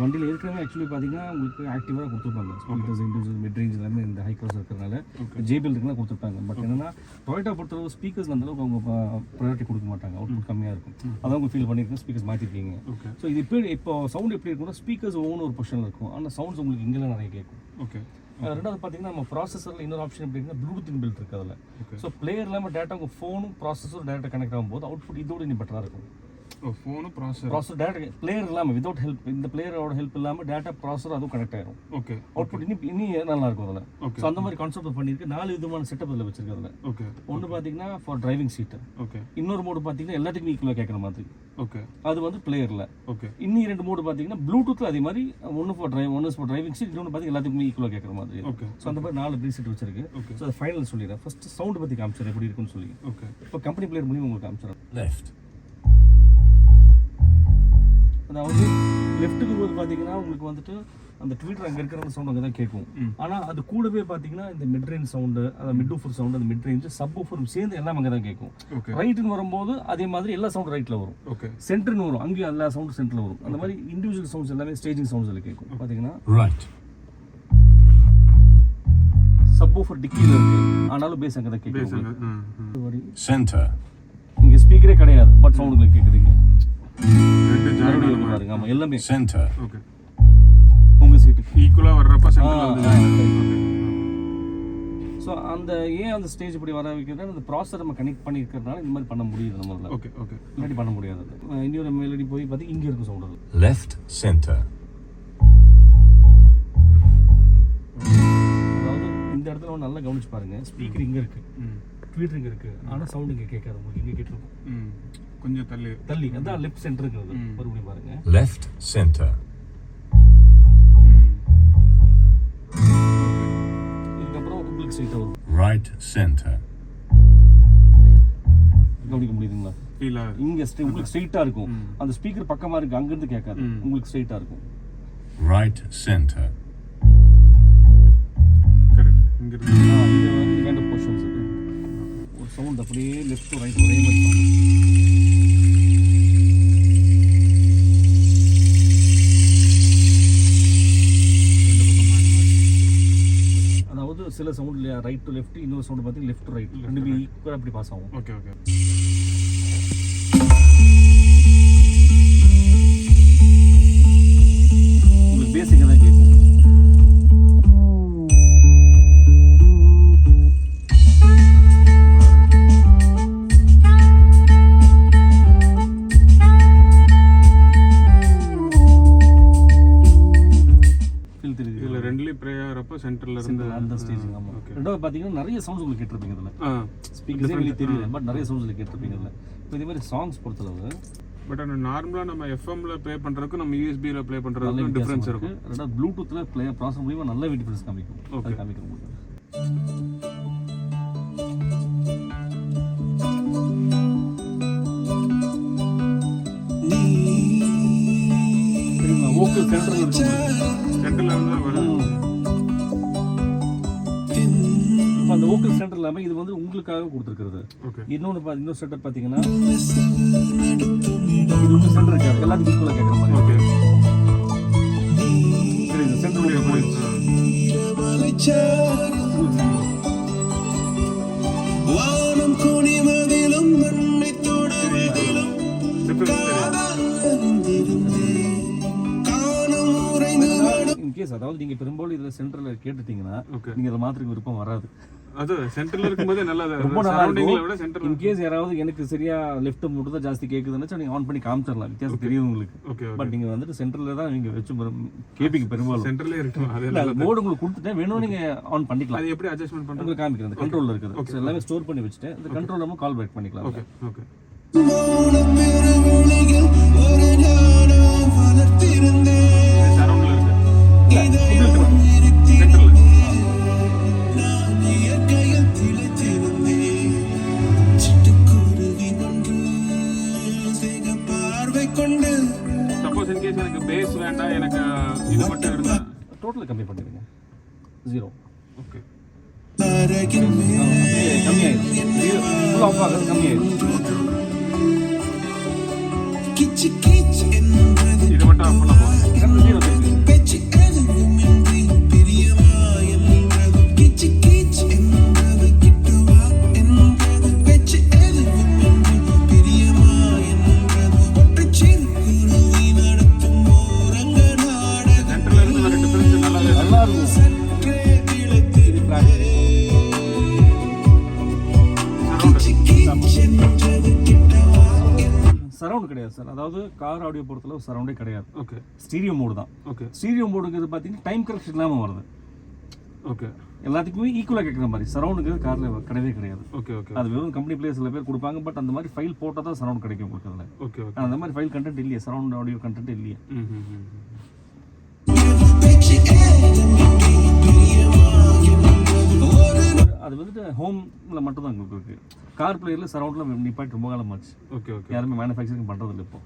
வண்டியில் ஏற்கனவே ஆக்சுவலி பார்த்தீங்கன்னா உங்களுக்கு ஆக்டிவாக கொடுத்துருப்பாங்க ஸ்பீக்கர்ஸ் இண்டிவிஜுவல் மிட் ரேஞ்ச் எல்லாமே இந்த ஹைக்ராஸ் இருக்கிறனால ஜேபிஎல் இருக்குலாம் கொடுத்துருப்பாங்க. பட் என்னன்னா டொயோட்டா பொறுத்தளவு ஸ்பீக்கர்ஸ் அந்தளவுக்கு அவங்க ப்ரையாரிட்டி கொடுக்க மாட்டாங்க, அவுட்புட் கம்மியாக இருக்கும். அதான் அவங்க ஃபீல் பண்ணியிருக்கோம், ஸ்பீக்கர்ஸ் மாற்றிருக்கீங்க. ஸோ இது இப்போ சவுண்ட் எப்படி இருக்குன்னா ஸ்பீக்கர்ஸ் ஒவ்வொரு ஒரு பொசிஷனில் இருக்கும், ஆனால் சவுண்ட்ஸ் உங்களுக்கு இங்கெல்லாம் நிறைய கேட்கும். ஓகே. ரெண்டாவது பார்த்தீங்கன்னா நம்ம ப்ராசஸரில் இன்னொரு ஆப்ஷன் எப்படி இருக்குன்னா ப்ளூடூத் இன்பில்ட் இருக்குது அதில். ஸோ பிளேயர் இல்லாமல் டேட்டா உங்கள் ஃபோனும் ப்ராசஸரும் டேரெக்டாக கனெக்ட் ஆகும்போது அவுட்புட் இதோட இன்னும் பெட்டராக இருக்கும். ஃபோனும் ப்ராசஸர் டேரக்ட் பிளேயர் இல்லாமல் வித்வுட் ஹெல்ப், இந்த பிளேயரோட ஹெல்ப் இல்லாமல் டேட்டா ப்ராசஸர் அதுவும் கனெக்ட் ஆயிரும். ஓகே. அவுட்புட் இன்னும் நல்லா இருக்கும் அதில். ஸோ அந்த மாதிரி கான்செப்ட் பண்ணியிருக்கு. 4 விதமான செட்டப் அதில் வச்சிருக்கு அதில். ஓகே. ஒன்று பார்த்தீங்கன்னா ஃபார் டிரைவிங் சீட்டு. ஓகே. இன்னொரு மோடு பார்த்தீங்கன்னா எல்லாத்துக்கும் ஈக்குவலாக கேட்குற மாதிரி. ஓகே. அது வந்து பிளேயரில். ஓகே. இன்னும் 2 மோடு பார்த்தீங்கன்னா ப்ளூடூத்தில் அதே மாதிரி ஒன்று ஃபார் டிரைவிங் சீட், இன்னொன்று பார்த்தீங்கன்னா எல்லாத்துக்குமே ஈக்குவலாக கேட்குற மாதிரி. ஓகே. ஸோ அந்த மாதிரி 4 ப்ரீசெட் வச்சிருக்கு. ஓகே. ஸோ அது ஃபைனல் சொல்லிடுறேன். ஃபர்ஸ்ட் சவுண்ட் பற்றி காமிச்சிடுறேன் எப்படி இருக்குன்னு சொல்லி. ஓகே. இப்போ கம்பெனி பிளேயர் மூலியம் உங்களுக்கு காமிச்சிடுறேன். லெஃப்ட், அதாவது லெஃப்ட்டுக்கு போது பார்த்தீங்கன்னா உங்களுக்கு வந்துட்டு அந்த ட்வீட்டர் அங்கே இருக்கிற சவுண்ட் அங்கே தான் கேட்கும். ஆனால் அது கூடவே பார்த்தீங்கன்னா இந்த மிட் ரேஞ்ச் சவுண்டு, அந்த மிட் ஊஃபர் சவுண்டு, அந்த மிட் ரேஞ்ச் சப் ஊஃபரும் சேர்ந்து எல்லாம் அங்கே தான் கேட்கும். ரைட்டுன்னு வரும்போது அதே மாதிரி எல்லா சவுண்டும் ரைட்டில் வரும். ஓகே. சென்டர்னு வரும், அங்கேயும் எல்லா சவுண்டும் சென்டரில் வரும். அந்த மாதிரி இண்டிவிஜுவல் சவுண்ட்ஸ் எல்லாமே ஸ்டேஜிங் சவுண்ட்ஸில் கேட்கும். பார்த்தீங்கன்னா ரைட் சப் ஊஃபர் டிக்கியில் இருக்கு, ஆனாலும் பேஸ் அங்கே தான் கேட்கும். சென்டர் இங்கே ஸ்பீக்கரே கிடையாது, பட் சவுண்டுகளை கேட்குறீங்க. ஆமா எல்லாமே சென்டர். ஓகே. உங்க சீட்டுக்கு ஈக்குவலா வர்றப்ப சென்டர்ல வந்து. சோ அந்த அந்த ஸ்டேஜ் இப்படி வர வைக்கிறதுனா அந்த ப்ராசஸர் நம்ம கனெக்ட் பண்ணி இருக்கிறதுனால இந்த மாதிரி பண்ண முடியுது நம்மளால. ஓகே. ஓகே. இல்லாட்டி பண்ண முடியாது. இன்னொரு மெலடி போய் பாத்தீங்க இங்க இருக்கு சவுண்ட். லெஃப்ட் சென்டர், அதாவது இந்த இடத்துல நல்லா கவனிச்சு பாருங்க. ஸ்பீக்கர் இங்க இருக்கு, ட்வீட்டர் இங்க இருக்கு, ஆனா சவுண்ட் இங்க கேட்காது. உங்களுக்கு இங்க கேட்டிருக்கும் கொஞ்சம் தள்ளி. அதான் லெஃப்ட் சென்டர் இருக்குது. மறுபடியும் பாருங்க. Left centre. இதுக்கப்புறம் உங்களுக்கு ஸ்ட்ரைட்டா வரும். Right centre. கவனிக்க முடியுதுங்களா? இங்க உங்களுக்கு ஸ்ட்ரைட்டா இருக்கும். அந்த ஸ்பீக்கர் பக்கமா இருக்கு, அங்க இருந்து கேட்காது, உங்களுக்கு ஸ்ட்ரைட்டா இருக்கும். Right centre. கரெக்ட். இங்க இருக்கு. இது வந்து கைண்ட் ஆஃப் பொசிஷன்ஸ் இருக்கு. ஒரு சவுண்ட் அப்படியே லெஃப்ட் டு ரைட் ஒரே மாதிரி சவுண்ட். சில சவுண்ட் ரைட் டு லெஃப்ட், இன்னொரு சவுண்ட் பார்த்தீங்கன்னா லெஃப்ட் டு ரைட், ரெண்டுமே ஈக்குவலாக அப்படி பாஸ் ஆகும். ஓகே. ஓகே. உங்களுக்கு பேசிக்காக தான் கேட்கும். சென்டர்ல இருந்து அந்த ஸ்டேஜ். ஆமா. ரெண்டாவது பாத்தீங்கன்னா நிறைய சவுண்ட்ஸ் உங்களுக்கு கேட்டிருப்பீங்க இதுல. ஸ்பீக்கர்ஸே உங்களுக்கு தெரியல, பட் நிறைய சவுண்ட்ஸ்ல கேட்டிருப்பீங்க இதுல. இப்போ இதே மாதிரி சாங்ஸ் பொறுத்தளவு பட் ஆனா நார்மலா நம்ம எஃப்எம்ல ப்ளே பண்றதுக்கு நம்ம யூஎஸ்பி ல ப்ளே பண்றதுக்கு டிஃபரன்ஸ் இருக்கும். ரெண்டாவது ப்ளூடூத்ல ப்ளே ப்ராசஸ் மூலமா நல்ல டிஃபரன்ஸ் காமிக்கும். அது காமிக்கும் உங்களுக்கு. வோக்கல் சென்டர்ல இருக்கு. சென்டர்ல இருந்து வரும். அந்த வோக்கல் சென்டர் இல்லாம இது வந்து உங்களுக்காக கொடுத்துருக்கிறது. இன்னொரு செட்டப் பாத்தீங்கன்னா இது சென்டர் இருக்கு, எல்லாத்துக்கும் ஈக்குவலா கேட்குற மாதிரி. ஓகே. சரி, இந்த சென்டர் வானம் குனிவதிலும் மண்ணை தொடுவதிலும் இன்கேஸ் அதாவது நீங்க பெரும்பாலும் இதுல சென்டர்ல கேட்டுட்டீங்கன்னா நீங்க அதை மாத்திர விருப்பம் வராது. அது சென்டர்ல இருக்கும்போது நல்லா ரொம்ப சரௌண்டிங்ல விட சென்டர் இன்கேஸ் யாராவது எனக்கு சரியா லெஃப்ட் மட்டும் தான் ஜாஸ்தி கேக்குதுன்னா நீங்க ஆன் பண்ணி காமிச்சிடலாம், வித்தியாசம் தெரியும் உங்களுக்கு. பட் நீங்க வந்துட்டு சென்டர்ல தான் நீங்க வச்சு கேப்பீங்க பெரும்பாலும். சென்டர்லயே இருக்கும். அதே மோட் உங்களுக்கு கொடுத்துட்டேன், வேணும் நீங்க ஆன் பண்ணிக்கலாம். அது எப்படி அட்ஜஸ்ட்மென்ட் பண்றது உங்களுக்கு காமிக்கிறேன். அந்த கண்ட்ரோல்ல இருக்குது. எல்லாமே ஸ்டோர் பண்ணி வச்சிட்டேன். இந்த கண்ட்ரோல்ல நம்ம கால் பேக் பண்ணிக்கலாம். ஓகே. ஓகே. சரௌண்ட்ல இருக்கு. சப்போஸ் இன் கேஸ் எனக்கு பேஸ் வேண்டாம், எனக்கு இது மட்டும் இருந்தா டோட்டல் கம்மி பண்ணிடுங்க. 0. ஓகே. கம்மியாயிடும். ஃபுல் ஆஃப் ஆகுது, கம்மியாயிடும். இது மட்டும் ஆஃப் பண்ணலாம். கிடையாது சார். அதாவது கார் ஆடியோ பொறுத்தளவு சரௌண்டே கிடையாது. ஓகே. ஸ்டீரியோ மோடு தான். ஓகே. ஸ்டீரியோ மோடுங்கிறது பார்த்தீங்கன்னா டைம் கரெக்ஷன் இல்லாமல் வருது. ஓகே. எல்லாத்துக்குமே ஈக்குவலாக கேட்குற மாதிரி சரௌண்டுங்கிறது காரில் கிடையவே கிடையாது. ஓகே. ஓகே. அது வெறும் கம்பெனி பிளேயர் சில பேர் கொடுப்பாங்க. பட் அந்த மாதிரி ஃபைல் போட்டால் தான் சரௌண்ட் கிடைக்கும் உங்களுக்கு அதில். ஓகே. ஓகே. அந்த மாதிரி ஃபைல் கண்டென்ட் இல்லையா, சரௌண்ட் ஆடியோ கண்டென்ட் இல்லையா. அது வந்துட்டு ஹோமில் மட்டும் தான் உங்களுக்கு இருக்குது. கார் பிளேயரில் சரௌண்டில் நிப்பாட்டி ரொம்ப காலம் ஆச்சு. ஓகே. ஓகே. யாருமே மேனுஃபேக்சரிங் பண்ணுறதில்ல இப்போ.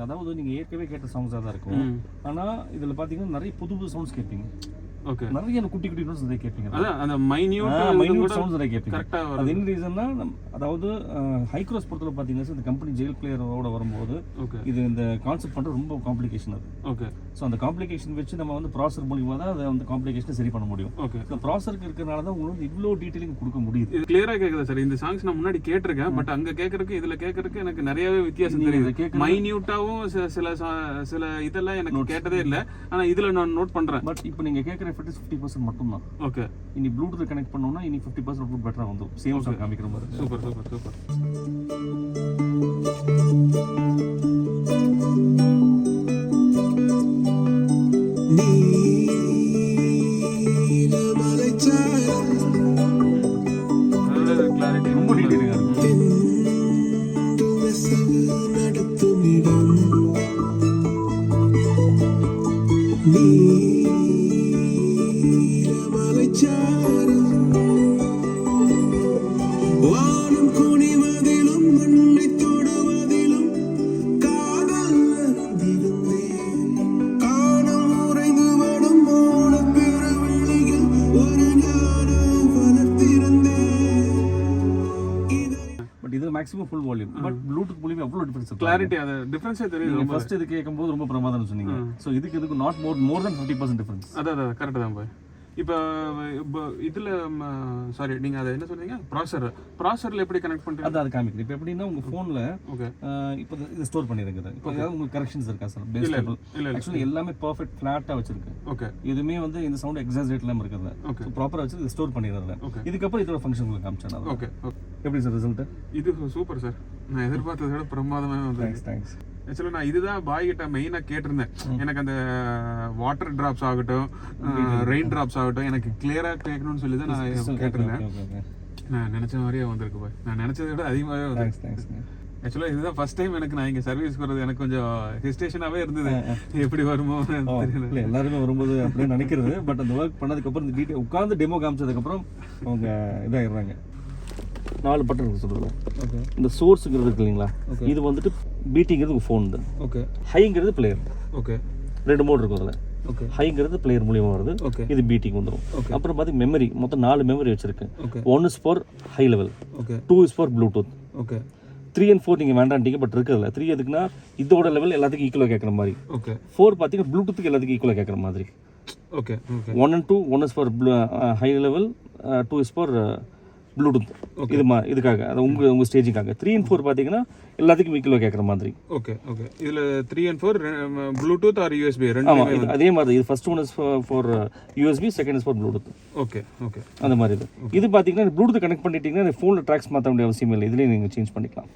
அதாவது நீங்க ஏற்கனவே கேட்ட சாங்ஸா தான் இருக்கும். ஆனா இதுல பாத்தீங்கன்னா நிறைய புது புது சவுண்ட்ஸ் கேட்பீங்க. ஓகே. நிறைய குட்டி குட்டி நோட்ஸ் நிறைய கேட்பீங்க. அதான் அந்த மைன்யூட் சவுண்ட்ஸ் நிறைய கேட்பீங்க. அது என்ன ரீசன்னா, அதாவது ஹைக்ராஸ் பொறுத்தவரை பாத்தீங்கன்னா இந்த கம்பெனி ஜெயில் பிளேயரோட வரும்போது இது இந்த கான்செப்ட் பண்றது ரொம்ப காம்ப்ளிகேஷன் அது. ஓகே. ஸோ அந்த காம்ப்ளிகேஷன் வச்சு நம்ம வந்து ப்ராசர் மூலியமா தான் அதை வந்து காம்ப்ளிகேஷனை சரி பண்ண முடியும். ஓகே. இந்த ப்ராசருக்கு இருக்கிறனால தான் உங்களுக்கு இவ்வளோ டீட்டெயிலிங் கொடுக்க முடியுது. இது கிளியரா கேக்குது சார். இந்த சாங்ஸ் நான் முன்னாடி கேட்டிருக்கேன். பட் அங்க கேட்கறதுக்கு இதுல கேட்கறதுக்கு எனக்கு நிறையவே வித்தியாசம் தெரியுது. மைன்யூட்டாவும் சில இதெல்லாம் எனக்கு கேட்டதே இல்லை. ஆனா இதுல நான் நோட் பண்றேன். பட் இப்போ நீங்க கேட்குற எஃபெக்ட் 50% மட்டும் தான். ஓகே. இனி ப்ளூடூத் கனெக்ட் பண்ணோம்னா இனி 50% அவுட்புட் பெட்டரா வந்துரும். சேம் சாங் காமிக்கிற மாதிரி. Super super super. கிளாரிட்டி ரொம்ப டீடைலிங்கா இருக்கும். Maximum full volume. But Bluetooth மூலமா அவ்வளவு டிஃபரன்ஸ் இருக்கு. கிளாரிட்டி அது டிஃபரன்ஸே தெரியுது. நீங்க ஃபர்ஸ்ட் இது கேட்கும்போது ரொம்ப பிரமாதம்னு சொன்னீங்க. சோ இதுக்கு நாட் மோர் தென் 50% டிஃபரன்ஸ். அதான் கரெக்ட் தான் பாய். இப்போ இதுல சாரி நீங்க அதை என்ன சொன்னீங்க, ப்ராசர்ல எப்படி கனெக்ட் பண்றீங்க அது காமிக்கிறேன். இப்போ எப்படின்னா உங்க போன்ல இப்போ இது ஸ்டோர் பண்ணிருக்குது. இப்போ ஏதாவது உங்களுக்கு கரெக்ஷன்ஸ் இருக்கா சார்? பேஸ் டேபிள் ஆக்சுவலி எல்லாமே பெர்ஃபெக்ட் ஃபிளாட்டா வச்சிருக்கு. ஓகே. இதுமே வந்து இந்த சவுண்ட் எக்ஸாஜரேட் இல்லாம இருக்குது. சோ ப்ராப்பரா வச்சு இது ஸ்டோர் பண்ணிடுறதுல. இதுக்கப்புறம் இதோட ஃபங்க்ஷன் உங்களுக்கு காமிச்சேன். ஓகே. எப்படி சார் ரிசல்ட்? இது சூப்பர் சார். நான் எதிர்பார்த்ததை விட பிரமாதமா வந்தது. தேங்க்ஸ். ஆக்சுவலி நான் இதுதான் பாய் கிட்ட மெயினா கேட்டிருந்தேன். எனக்கு அந்த வாட்டர் டிராப்ஸ் ஆகட்டும், ரெயின் டிராப்ஸ் ஆகட்டும் எனக்கு கிளியரா கேட்கணும்னு சொல்லி தான் நான் கேட்டிருந்தேன். நான் நினைச்ச மாதிரியே வந்திருக்கு பாய். நான் நினைச்சதை விட அதிகமாகவே வந்து. ஆக்சுவலாக இதுதான் ஃபர்ஸ்ட் டைம் எனக்கு நான் இங்கே சர்வீஸ் வர்றது. எனக்கு கொஞ்சம் ஹெசிடேஷனாகவே இருந்தது, எப்படி வருமோ தெரியல. எல்லாருமே வரும்போது அப்படின்னு நினைக்கிறது. பட் அந்த ஒர்க் பண்ணதுக்கப்புறம் இந்த டீட்டெயில் உட்காந்து டெமோ காமிச்சதுக்கப்புறம் அவங்க இதாகிடுறாங்க. 4 பட்டன் இருக்கு சொல்லுங்க. ஓகே. இந்த சோர்ஸ்ங்கிறது இருக்கு இல்லைங்களா, இது வந்துட்டு பீட்டிங்கிறது ஃபோன் தான். ஓகே. ஹைங்கிறது பிளேயர். ஓகே. 2 மோட் இருக்கும் அதில். ஓகே. ஹைங்கிறது பிளேயர் மூலியமாக வருது. ஓகே. இது பீட்டிங் வந்துடும். அப்புறம் பார்த்தீங்கன்னா மெமரி மொத்தம் 4 மெமரி வச்சிருக்கு. 1 is for high level. Okay. 2 is for Bluetooth. Okay. 3 and 4 நீங்கள் வேண்டான்ட்டீங்க. பட் இருக்குதுல்ல 3 எதுக்குன்னா இதோட லெவல் எல்லாத்துக்கும் ஈக்குவலாக கேட்குற மாதிரி. ஓகே. 4 பார்த்தீங்கன்னா ப்ளூடூத்துக்கு எல்லாத்துக்கும் ஈக்குவலாக கேட்குற மாதிரி. Okay. 1 and 2, 1 is for high level, 2 is for Bluetooth. இது இதுக்காக அது உங்கள் ஸ்டேஜுக்காக. 3 and 4 பார்த்தீங்கன்னா எல்லாத்துக்கும் ஈக்குவலாக கேட்குற மாதிரி. ஓகே. ஓகே. இதில் 3 and 4 ப்ளூடூத் ஆர் யூஎஸ்பி ரெண்டு. ஆமாம், அதே மாதிரி இது first one is for USB, second is for Bluetooth. Okay. Okay. அந்த மாதிரி இது பார்த்தீங்கன்னா ப்ளூடூத் கனெக்ட் பண்ணிட்டீங்கன்னா ஃபோனில் ட்ராக்ஸ் மாற்ற வேண்டிய அவசியம் இல்லை. இதுலேயே நீங்கள் சேஞ்ச் பண்ணிக்கலாம்.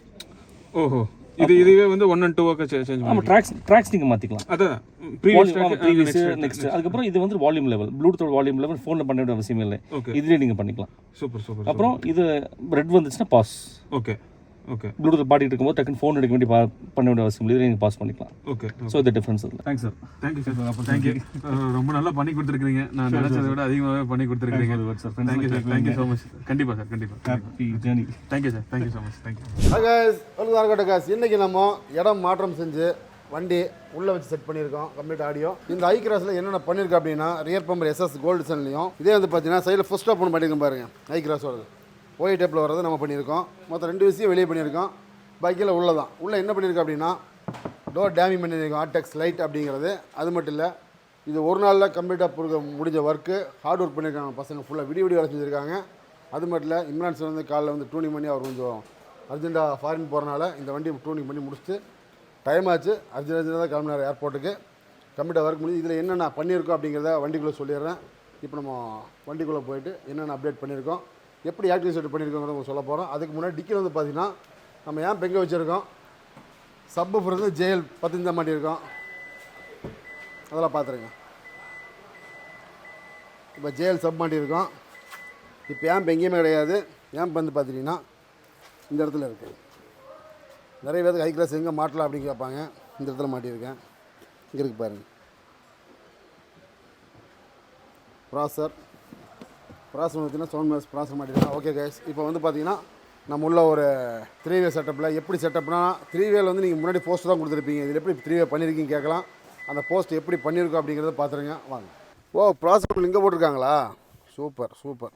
ஓஹோ. இதுவே வந்து 1 and 2 சேஞ்ச் பண்ணலாம். ஆமா, ட்ராக்ஸ் நீங்க மாத்திக்கலாம். அதான் ப்ரீவியஸ் நெக்ஸ்ட். அதுக்கப்புறம் இது வந்து volume level, Bluetooth volume level ஃபோன்ல பண்ண வேண்டிய அவசியம் இல்லை. இதுலயே நீங்க பண்ணிக்கலாம். Super super. அப்புறம் இது ரெட் வந்துச்சுன்னா பாஸ். ஓகே. ஓகே. ப்ளூடூத் பாடிட்டு இருக்கும்போது டக்குன்னு ஃபோன் எடுக்க வேண்டிய பண்ண வேண்டிய அவசியம் இல்லை. நீங்கள் பாஸ் பண்ணிக்கலாம். ஓகே. ஸோ இந்த டிஃபரன்ஸ் இல்லை. Thanks sir. Thank you sir. அப்போ தேங்க்யூ. ரொம்ப நல்லா பண்ணி கொடுத்துருக்கீங்க. நான் நினைச்சதை விட அதிகமாகவே பண்ணி கொடுத்துருக்கீங்க sir. Thank you sir. Thank you so much. கண்டிப்பாக சார், கண்டிப்பாக. Happy journey. Thank you sir. Thank you so much. Thank you. Hi guys, welcome to HYCROSS. இன்னைக்கு நம்ம இடம் மாற்றம் செஞ்சு வண்டி உள்ளே வச்சு செட் பண்ணியிருக்கோம். Complete audio. இந்த HYCROSஸில் என்னென்ன பண்ணியிருக்கோம் அப்படின்னா, ரியர் பம்பர் SS கோல்டு சன்லையும், இதே வந்து பார்த்தீங்கன்னா சைடில் ஃபர்ஸ்ட் ஸ்டாப் ஒன்று பண்ணியிருக்கோம் பாருங்க. HYCROSஸோடது OI டேப்பில் வரது நம்ம பண்ணியிருக்கோம். மொத்தம் 2 விஷயம் வெளியே பண்ணியிருக்கோம். பைக்கில் உள்ளதான். உள்ளே என்ன பண்ணியிருக்கோம் அப்படின்னா, டோர் டேமிங் பண்ணியிருக்கோம் ஆர்டெக்ஸ் லைட் அப்படிங்கிறது. அது மட்டும் இல்லை, இது ஒரு நாளில் கம்ப்ளீட்டாக முடிஞ்ச ஒர்க்கு ஹார்ட் ஒர்க் பண்ணியிருக்காங்க பசங்க, ஃபுல்லாக விடிய வேலை செஞ்சுருக்காங்க. அது மட்டும் இல்லை, இம்ரான் சார் வந்து காலைல வந்து டூனிங் பண்ணி அவர் கொஞ்சம் அர்ஜென்ட்டாக ஃபாரின் போகிறனால இந்த வண்டி டூனிங் பண்ணி முடிச்சுட்டு டைம் ஆச்சு, அர்ஜென்ட்டாக தான் கிளம்பினார் ஏர்போர்ட்டுக்கு. கம்ப்ளீட்டாக ஒர்க் முடிஞ்சு இதில் என்னென்ன பண்ணியிருக்கோம் அப்படிங்கிறத வண்டிக்குள்ளே சொல்லிடுறேன். இப்போ நம்ம வண்டிக்குள்ளே போயிட்டு என்னென்ன அப்டேட் பண்ணியிருக்கோம், எப்படி ஆக்டிவ் செட் பண்ணியிருக்கோங்கிறத சொல்ல போகிறோம். அதுக்கு முன்னாடி டிக்கில் வந்து பார்த்திங்கன்னா நம்ம ஏன் பெங்க வச்சுருக்கோம், சப்பு வந்து ஜேஎல் 15 தான் மாட்டியிருக்கோம், அதெல்லாம் பார்த்துருங்க. இப்போ ஜேஎல் சப் மாட்டியிருக்கோம். இப்போ ஏன் எங்கேயுமே கிடையாது, ஏன் வந்து பார்த்துட்டிங்கன்னா இந்த இடத்துல இருக்குது. நிறைய பேருக்கு ஹைக்ராஸ் எங்கே மாட்டலாம் அப்படின்னு கேட்பாங்க. இந்த இடத்துல மாட்டியிருக்கேன், இங்கே இருக்குது பாருங்கள். ப்ராசர் பார்த்திங்கன்னா சவுண்ட் மேஸ் ப்ராசர் மாட்டியிருக்கேன். ஓகே கைஸ், இப்போ வந்து பார்த்திங்கன்னா நம்ம உள்ள ஒரு 3-வே செட்டப்பில் எப்படி செட்டப்னா 3-வேல வந்து நீங்கள் முன்னாடி போஸ்ட் தான் கொடுத்துருப்பீங்க. இதில் எப்படி 3-வே பண்ணியிருக்கீங்க கேட்கலாம். அந்த போஸ்ட் எப்படி பண்ணியிருக்கோம் அப்படிங்கிறத பார்த்துருங்க வாங்க. ஓ, ப்ராசர் இங்கே போட்டிருக்காங்களா, சூப்பர் சூப்பர்.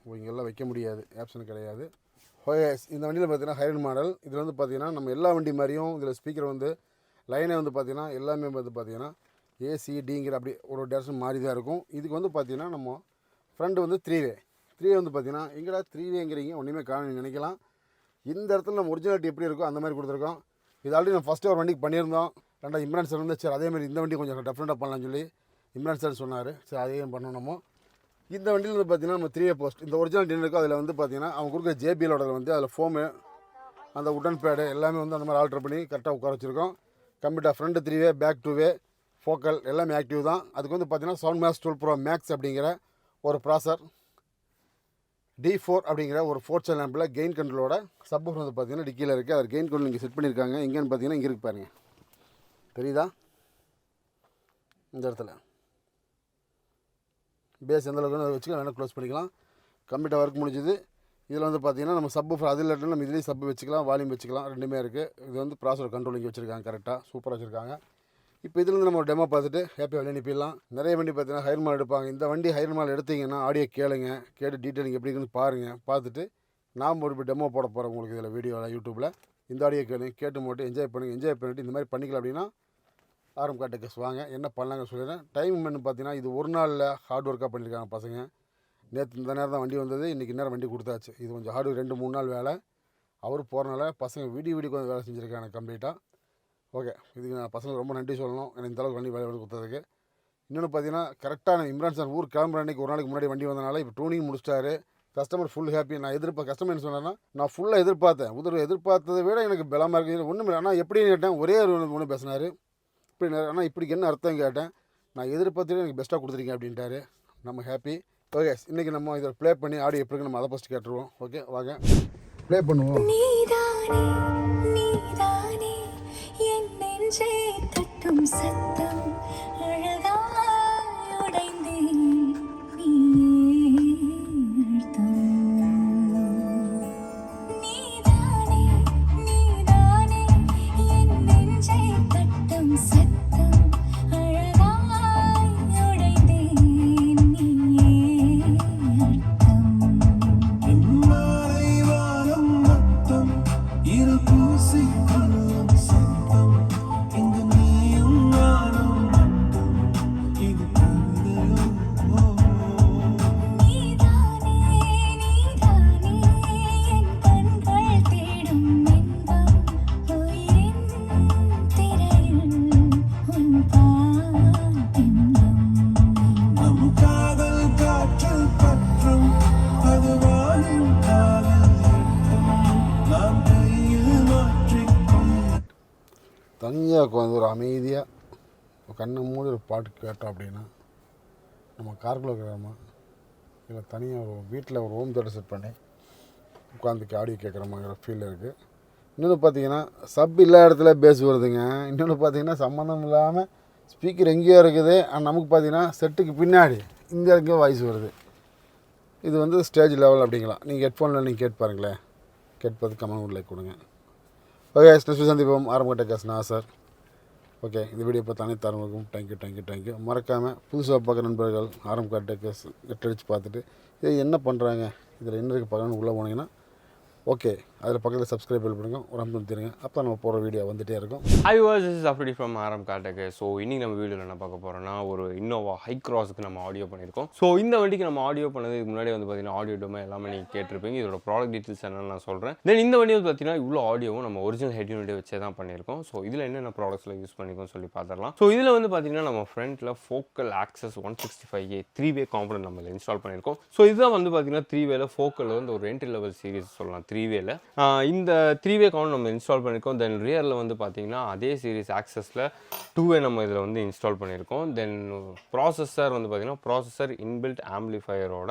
ஓ, இங்கெல்லாம் வைக்க முடியாது, ஆப்ஷன் கிடையாது. ஓகே, இந்த வண்டியில் பார்த்தீங்கன்னா ஹைரன் மாடல். இதில் வந்து பார்த்திங்கன்னா நம்ம எல்லா வண்டி மாதிரியும் இதில் ஸ்பீக்கர் வந்து லைனே வந்து பார்த்திங்கன்னா எல்லாமே வந்து பார்த்திங்கன்னா ஏசிடிங்கிற அப்படி ஒரு டேரக்ஷன் மாறி தான் இருக்கும். இதுக்கு வந்து பார்த்திங்கன்னா நம்ம ஃப்ரண்ட் வந்து 3-வே வந்து பார்த்திங்கன்னா எங்கடா 3-வேங்கிறீங்க ஒன்றுமே காணும் நினைக்கலாம். இந்த இடத்துல நம்ம ஒரிஜினாலிட்டி எப்படி இருக்கோ அந்த மாதிரி கொடுத்துருக்கோம். இது ஆல்ரெடி நம்ம ஃபஸ்ட்டு ஒரு வண்டிக்கு பண்ணியிருந்தோம். ரெண்டாவது இம்ரான் சார் வந்து சரி அதேமாதிரி இந்த வண்டி கொஞ்சம் டிஃப்ரெண்ட்டாக பண்ணலாம்னு சொல்லி இம்ரான் சார் சொன்னார். சரி அதையும் பண்ணணுமோ. இந்த வண்டியில் வந்து பார்த்திங்கன்னா நம்ம 3-வே போஸ்ட் இந்த ஒரிஜினாலிட்டி இருக்கோ அதில் வந்து பார்த்திங்கன்னா அவங்க கொடுக்குற ஜேபிஎலோட வந்து அதில் ஃபோமு அந்த உடன் பேடு எல்லாமே வந்து அந்த மாதிரி ஆல்ட்ரு பண்ணி கரெக்டாக உட்கார வச்சுருக்கோம். கம்ப்ளீட்டாக ஃப்ரண்ட் 3-வே பேக் 2-வே ஃபோக்கல் எல்லாமே ஆக்டிவ் தான். அதுக்கு வந்து பார்த்திங்கன்னா சவுண்ட் மேக்ஸ் 12 Pro மேக்ஸ் அப்படிங்கிற ஒரு ப்ராசர், D4 அப்படிங்கிற ஒரு 4 சேனல் ஆம்பில் கெயின் கண்ட்ரோலோட சப் வந்து பார்த்திங்கன்னா டிக்கியில் இருக்குது. அது கெயின் கண்ட்ரோல் இங்கே செட் பண்ணியிருக்காங்க. எங்கேன்னு பார்த்தீங்கன்னா இங்கே இருக்கு பாருங்கள், தெரியுதா? இந்த இடத்துல பேஸ் எந்த அளவுக்கு அதை வச்சுக்கலாம், வேணால் க்ளோஸ் பண்ணிக்கலாம். கம்ப்ளீட்டாக ஒர்க் முடிஞ்சுது. இதில் வந்து பார்த்திங்கன்னா நம்ம சப்பு அது இல்லாட்டிலும் நம்ம இதுலேயும் சப்பு வச்சுக்கலாம், வால்யூம் வச்சுக்கலாம், ரெண்டுமே இருக்குது. இது வந்து ப்ராசர் கண்ட்ரோல் இங்கே வச்சுருக்காங்க, கரெக்டாக சூப்பராக வச்சுருக்காங்க. இப்போ இதுலேருந்து நம்ம ஒரு டெமோ பார்த்துட்டு ஹேப்பியாக வெளியே அனுப்பிடலாம். நிறைய வண்டி பார்த்தீங்கன்னா ஹையர் மால் எடுப்பாங்க. இந்த வண்டி ஹையர் மால் எடுத்திங்கன்னா ஆடியோ கேளுங்க, கேட்டு டீட்டெயிலிங் எப்படி இருக்குன்னு பாருங்கள். பார்த்துட்டு நாம் ஒரு டெமோ போட போகிறோம் உங்களுக்கு இதில் வீடியோவில் யூடியூப்பில். இந்த ஆடியோ கேளுங்க, கேட்டு மட்டும் என்ஜாய் பண்ணுங்கள். என்ஜாய் பண்ணிவிட்டு இந்த மாதிரி பண்ணிக்கலாம் அப்படின்னா டெக்கர்ஸ் வாங்க. என்ன பண்ணலாங்க சொல்லிடுறேன். டைம் என்ன பார்த்தீங்கன்னா இது ஒரு நாளில் ஹார்ட் ஒர்க்காக பண்ணியிருக்காங்க பசங்க. நேற்று இந்த நேரம் தான் வண்டி வந்தது, இன்றைக்கி நேரம் வண்டி கொடுத்தாச்சு. இது கொஞ்சம் ஹார்டு 2-3 நாள் வேலை. அவர் போகிறனால பசங்க வீடியோ கொஞ்சம் வேலை செஞ்சுருக்காங்க கம்ப்ளீட்டாக. ஓகே, இதுக்கு நான் பசங்களுக்கு ரொம்ப நன்றி சொல்லணும், எனக்கு இந்தளவுக்கு வண்டி வேலை கொடுத்ததுக்கு. இன்னொன்று பார்த்தீங்கன்னா கரெக்டாக இம்ரான் சார் ஊர் கிளம்புற அன்றைக்கி ஒரு நாளைக்கு முன்னாடி வண்டி வந்தனால இப்போ டூனிங் முடிச்சிட்டாரு. Customer full happy. நான் கஸ்டமர் என்ன சொன்னேன்னா நான் ஃபுல்லாக எதிர்பார்த்ததை விட எனக்கு பலமாக இருக்குது. ஒன்றும் இல்லை, ஆனால் எப்படின்னு கேட்டேன். ஒரே ஒன்று பேசினார். இப்படி ஆனால் இப்படிக்கு என்ன அர்த்தம் கேட்டேன். நான் எதிர்பார்த்துட்டு எனக்கு பெஸ்ட்டாக கொடுத்துருக்கீங்க அப்படின்ட்டாரு. நம்ம ஹாப்பி. ஓகே, இன்றைக்கி நம்ம இதை ப்ளே பண்ணி ஆடியோ எப்படி நம்ம அதை ஃபஸ்ட்டு கேட்டுருவோம். ஓகே வாங்க ப்ளே பண்ணுவோம். தட்டும் சத்தம் அழகாய் உடைந்தேன் நீதானே நீதானே என் நெஞ்சை தட்டும் சத்தம் அழகாய் உடைந்தேன் நீயே அர்த்தம் இம்மாலை வானம் மொத்தம் இரு பூசிக்கொள்ளும் சத்தம் இங்கு நீயும் நானும் மட்டும் இது நீதானே நீதானே என் கண்கள் தேடும் இன்பம் உயிரின் திரையில் உன் பாட்டின்பம் நம் காதல் காற்றில் பற்றும் அது வாழும் காதல் நாம் கையில் மாற்றிக்கொள். தனியாக உட்காந்து ஒரு அமைதியாக கண்ணை மூடி ஒரு பாட்டு கேட்டோம் அப்படின்னா நம்ம காருக்குள்ளே இருக்கிறோமா இல்லை தனியாக ஒரு வீட்டில் ஒரு ஹோம் தேட்டர் செட் பண்ணி உட்காந்துக்கு ஆடியோ கேட்குறோமாங்கிற ஃபீல் இருக்குது. இன்னொன்று பார்த்தீங்கன்னா சப் இல்லாத இடத்துல பேஸ் வருதுங்க. இன்னொன்று பார்த்தீங்கன்னா சம்மந்தம் இல்லாமல் ஸ்பீக்கர் எங்கேயோ இருக்குது, ஆனால் நமக்கு பார்த்தீங்கன்னா செட்டுக்கு பின்னாடி இங்கே எங்கேயோ வாய்ஸ் வருது. இது வந்து ஸ்டேஜ் லெவல் அப்படிங்களா. நீங்கள் ஹெட்ஃபோனில் நீங்கள் கேட்டு பாருங்களேன். கேட்பது கமெண்ட் லைக் கொடுங்க. ஓகே, நெக்ஸ்ட் சந்திப்போம். டெக்கர்ஸ் நாசர். ஓகே, இந்த வீடியோ பார்த்து அனைத்து ஆரம்பக்கும் தேங்க்யூ. மறக்காமல் புதுசாக பார்க்குற நண்பர்கள் டெக்கர்ஸ் நெட் அடித்து பார்த்துட்டு இது என்ன பண்ணுறாங்க, இதில் என்ன இருக்குது பார்க்கணுன்னு உள்ளே போனீங்கன்னா ஓகே அதில் பக்கத்தில் சப்ஸ்கிரைப் பண்ணுங்க, ஒரு அமுத்தம் தருங்க. அப்போ நம்ம போகிற வீடியோ வந்துகிட்டே இருக்கும். Hi viewers, this is Afridi from HYCROSS. So இன்றைக்கி நம்ம வீடியோவில் என்ன பார்க்க போகிறோம்னா ஒரு இன்னோவா HYCROSSக்கு நம்ம ஆடியோ பண்ணியிருக்கோம். ஸோ இந்த வண்டிக்கு நம்ம ஆடியோ பண்ணதுக்கு முன்னாடி வந்து பார்த்தீங்கன்னா ஆடியோ டெமோ எல்லாமே நீங்கள் கேட்டிருப்பீங்க. இதோட ப்ராடக்ட் டீட்டெயில்ஸ் என்னன்னு நான் சொல்கிறேன். தென் இந்த வண்டி வந்து பார்த்தீங்கன்னா இவ்வளோ ஆடியோவும் நம்ம ஒரிஜினல் ஹெட் யூனிட்டை வச்சே தான் பண்ணியிருக்கோம். ஸோ இதில் என்னென்ன ப்ராடக்ட்ஸில் யூஸ் பண்ணியிருக்கோம் சொல்லி பார்த்துடலாம். ஸோ இதில் வந்து பார்த்தீங்கன்னா நம்ம ஃப்ரண்ட்டில் focal access 165A 3-way component நம்ம இதில் இன்ஸ்டால் பண்ணியிருக்கோம். ஸோ இதுதான் வந்து பார்த்தீங்கன்னா 3-wayல ஃபோக்கல் வந்து ஒரு என்ட்ரி லெவல் சீரிஸ் சொல்லலாம் 3-wayல. இந்த 3-way கவுண்ட் நம்ம இன்ஸ்டால் பண்ணியிருக்கோம். தென் ரியரில் வந்து பார்த்தீங்கன்னா அதே சீரிஸ் ஆக்சஸில் 2-way நம்ம இதில் வந்து இன்ஸ்டால் பண்ணியிருக்கோம். தென் ப்ராசஸர் வந்து பார்த்தீங்கன்னா ப்ராசஸர் இன்பில்ட் ஆம்பிளிஃபையரோட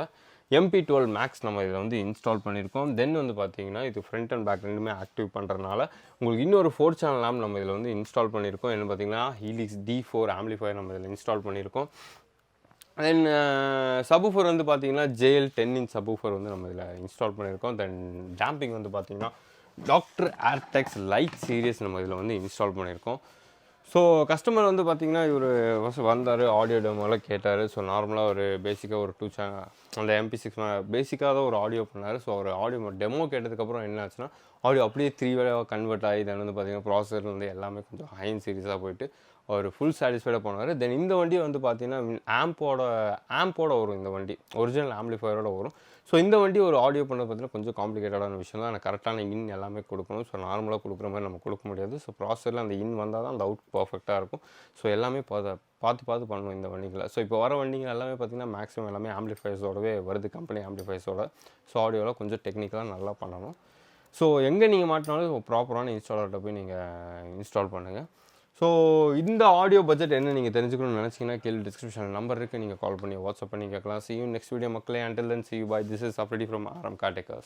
MP12 மேக்ஸ் நம்ம இதில் வந்து இன்ஸ்டால் பண்ணியிருக்கோம். தென் வந்து பார்த்தீங்கன்னா இது ஃப்ரண்ட் அண்ட் பேக் ரெண்டுமே ஆக்டிவ் பண்ணுறதுனால உங்களுக்கு இன்னொரு 4 சேனல் லேம்ப் நம்ம இதில் வந்து இன்ஸ்டால் பண்ணியிருக்கோம். என்ன பார்த்தீங்கன்னா ஹீலிக்ஸ் D4 ஆம்பிளிஃபையர் நம்ம இதில் இன்ஸ்டால் பண்ணியிருக்கோம். தென் சப்வூஃபர் வந்து பார்த்தீங்கன்னா JL 10 inch சப்வூஃபர் வந்து நம்ம இதில் இன்ஸ்டால் பண்ணியிருக்கோம். தென் டேம்பிங் வந்து பார்த்தீங்கன்னா டாக்டர் ஏர்டெக்ஸ் லைட் சீரிஸ் நம்ம இதில் வந்து இன்ஸ்டால் பண்ணியிருக்கோம். ஸோ கஸ்டமர் வந்து பார்த்திங்கன்னா இவர் ஃபஸ்ட் வந்தார், ஆடியோ டெமோலாம் கேட்டார். ஸோ நார்மலாக ஒரு பேசிக்காக ஒரு 2 சேனல் அந்த MP6 பேசிக்காக தான் ஒரு ஆடியோ பண்ணார். ஸோ ஒரு ஆடியோ டெமோ கேட்டதுக்கப்புறம் என்ன ஆச்சுன்னா ஆடியோ அப்படியே 3-way கன்வெர்ட் ஆகி தென் வந்து பார்த்திங்கன்னா ப்ராசஸர் வந்து எல்லாமே கொஞ்சம் ஹைன் சீரிஸாக போயிட்டு அவர் ஃபுல் சாட்டிஸ்ஃபைடாக போனார். தென் இந்த வண்டி வந்து பார்த்தீங்கன்னா ஆம்போட வரும். இந்த வண்டி ஒரிஜினல் ஆம்பிளிஃபையரோட வரும். ஸோ இந்த வண்டி ஒரு ஆடியோ பண்ணது பார்த்தீங்கன்னா கொஞ்சம் காம்ப்ளிகேட்டடான விஷயம் தான். எனக்கு கரெக்டான இன் எல்லாமே கொடுக்கணும். ஸோ நார்மலாக கொடுக்குற மாதிரி நம்ம கொடுக்க முடியாது. ஸோ ப்ராசஸரில் அந்த இன் வந்தால் தான் அந்த அவுட் பர்ஃபெக்டாக இருக்கும். ஸோ எல்லாமே பார்த்து பண்ணணும் இந்த வண்டிகளை. ஸோ இப்போ வர வண்டிகள் எல்லாமே பார்த்திங்கன்னா மேக்ஸிமம் எல்லாமே ஆம்பிளிஃபையர்ஸோடவே வருது, கம்பெனி ஆம்பிளிஃபையர்ஸோட. ஸோ ஆடியோவில் கொஞ்சம் டெக்னிக்கலாக நல்லா பண்ணணும். ஸோ எங்கே நீங்கள் மாட்டினாலும் ப்ராப்பரான இன்ஸ்டாலர்கிட்ட போய் நீங்கள் இன்ஸ்டால் பண்ணுங்கள். ஸோ இந்த ஆடியோ பட்ஜெட் என்ன நீங்கள் தெரிஞ்சுக்கணும்னு நினச்சிங்கன்னா கீழே டிஸ்கிரிப்ஷன் நம்பர் இருக்குது, நீங்கள் கால் பண்ணி வாட்ஸ்அப் பண்ணி கேட்கலாம். See you next video மக்களே. Until then, see you bye. This is Afridi from HYCROSS.